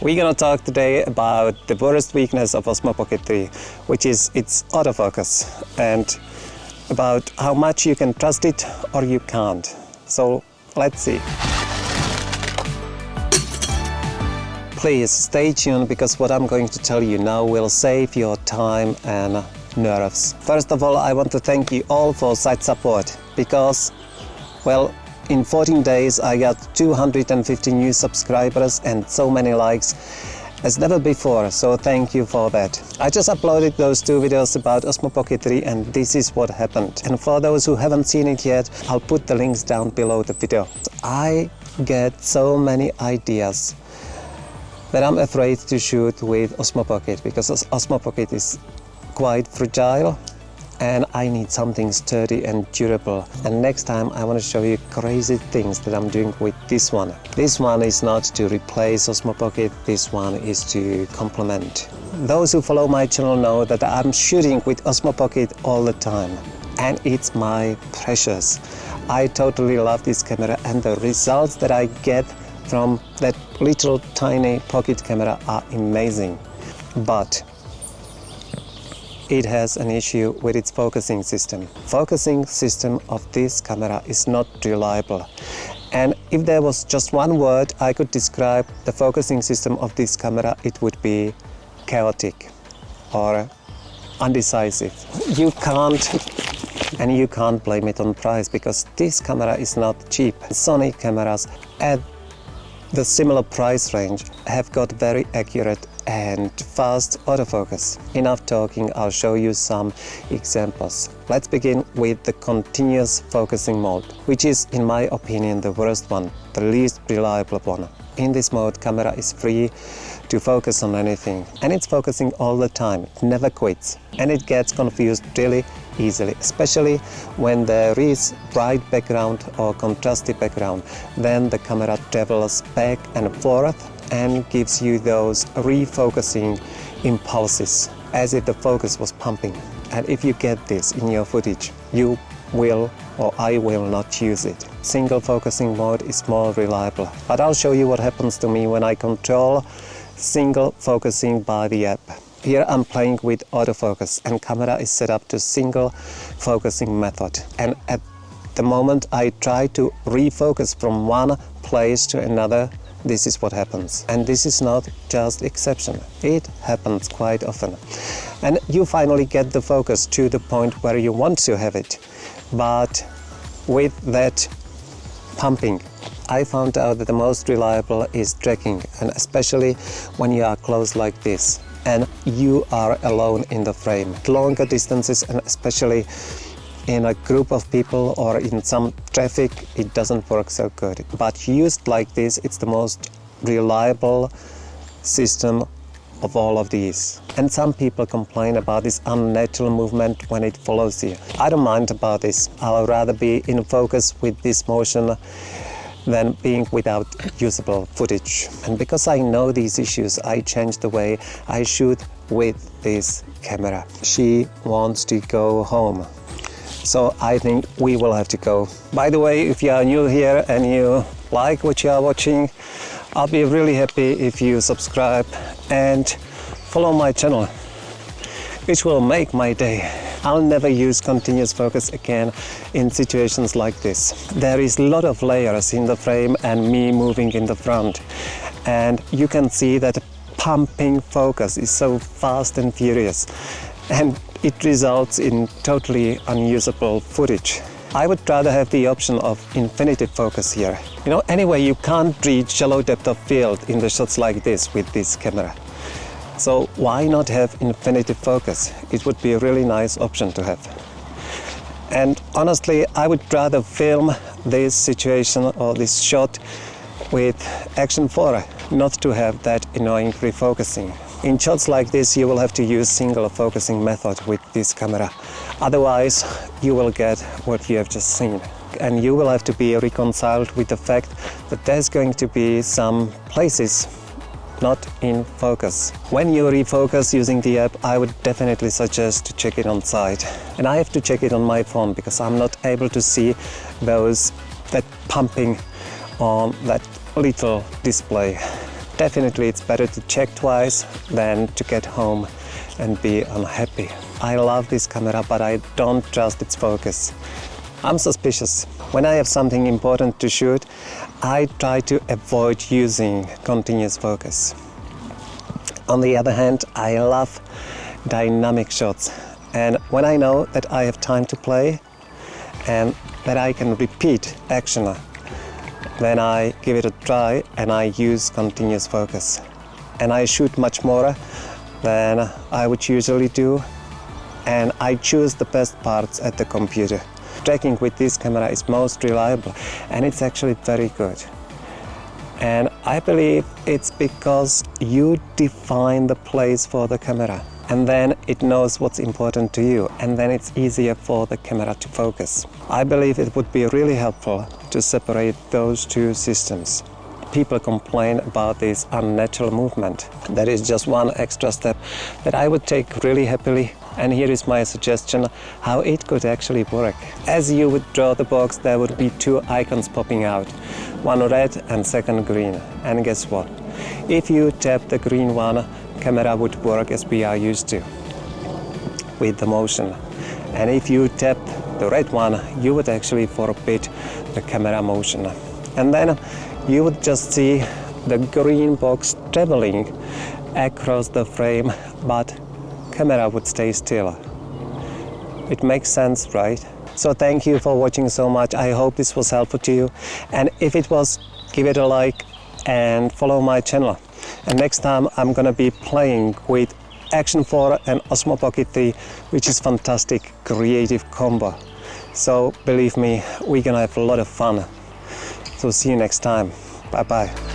We're gonna talk today about the worst weakness of Osmo Pocket 3, which is its autofocus, and about how much you can trust it or you can't. So let's see. Please stay tuned, because what I'm going to tell you now will save your time and nerves. First of all, I want to thank you all for site support, because, well, in 14 days I got 250 new subscribers and so many likes as never before, so thank you for that. I just uploaded those 2 videos about Osmo Pocket 3 and this is what happened. And for those who haven't seen it yet, I'll put the links down below the video. I get so many ideas that I'm afraid to shoot with Osmo Pocket, because Osmo Pocket is quite fragile and I need something sturdy and durable. And next time I want to show you crazy things that I'm doing with this one. This one is not to replace Osmo Pocket, this one is to complement. Those who follow my channel know that I'm shooting with Osmo Pocket all the time, and it's my precious. I totally love this camera, and the results that I get from that little tiny pocket camera are amazing. But it has an issue with its focusing system. Focusing system of this camera is not reliable. And if there was just one word I could describe the focusing system of this camera, it would be chaotic or undecisive. You can't blame it on price, because this camera is not cheap. Sony cameras at the similar price range have got very accurate and fast autofocus. Enough talking, I'll show you some examples. Let's begin with the continuous focusing mode, which is, in my opinion, the worst one, the least reliable one. In this mode, camera is free to focus on anything, and it's focusing all the time, it never quits, and it gets confused really easily, especially when there is bright background or contrasty background. Then the camera travels back and forth and gives you those refocusing impulses, as if the focus was pumping. And if you get this in your footage, you will, or I will not use it. Single focusing mode is more reliable, but I'll show you what happens to me when I control single focusing by the app. Here I'm playing with autofocus and camera is set up to single focusing method, and at the moment I try to refocus from one place to another, this is what happens. And this is not just exception, it happens quite often. And you finally get the focus to the point where you want to have it, but with that pumping, I found out that the most reliable is tracking, and especially when you are close like this and you are alone in the frame. Longer distances, and especially in a group of people or in some traffic, it doesn't work so good. But used like this, it's the most reliable system of all of these. And some people complain about this unnatural movement when it follows you. I don't mind about this. I'll rather be in focus with this motion than being without usable footage. And because I know these issues, I changed the way I shoot with this camera. She wants to go home, so I think we will have to go. By the way, if you are new here and you like what you are watching, I'll be really happy if you subscribe and follow my channel, which will make my day. I'll never use continuous focus again in situations like this. There is a lot of layers in the frame and me moving in the front, and you can see that pumping focus is so fast and furious, and it results in totally unusable footage. I would rather have the option of infinitive focus here. You know, anyway, you can't reach shallow depth of field in the shots like this with this camera. So why not have infinitive focus? It would be a really nice option to have. And honestly, I would rather film this situation or this shot with Action 4, not to have that annoying refocusing. In shots like this, you will have to use single focusing method with this camera. Otherwise, you will get what you have just seen. And you will have to be reconciled with the fact that there's going to be some places not in focus. When you refocus using the app, I would definitely suggest to check it on site. And I have to check it on my phone because I'm not able to see that pumping on that little display. definitely it's better to check twice than to get home and be unhappy. I love this camera, but I don't trust its focus. I'm suspicious. When I have something important to shoot, I try to avoid using continuous focus. On the other hand, I love dynamic shots, and when I know that I have time to play and that I can repeat action, then I give it a try and I use continuous focus. And I shoot much more than I would usually do, and I choose the best parts at the computer. Tracking with this camera is most reliable, and it's actually very good. And I believe it's because you define the place for the camera, and then it knows what's important to you, and then it's easier for the camera to focus. I believe it would be really helpful to separate those two systems. People complain about this unnatural movement. That is just one extra step that I would take really happily, and here is my suggestion how it could actually work. As you would draw the box, there would be two icons popping out, one red and second green. And guess what? If you tap the green one, camera would work as we are used to, with the motion. And if you tap the red one, you would actually forbid the camera motion. And then you would just see the green box traveling across the frame, but camera would stay still. It makes sense, right? So thank you for watching so much. I hope this was helpful to you. And if it was, give it a like and follow my channel. And next time I'm gonna be playing with Action 4 and Osmo Pocket 3, which is fantastic creative combo. So believe me, we're gonna have a lot of fun. So see you next time. Bye bye.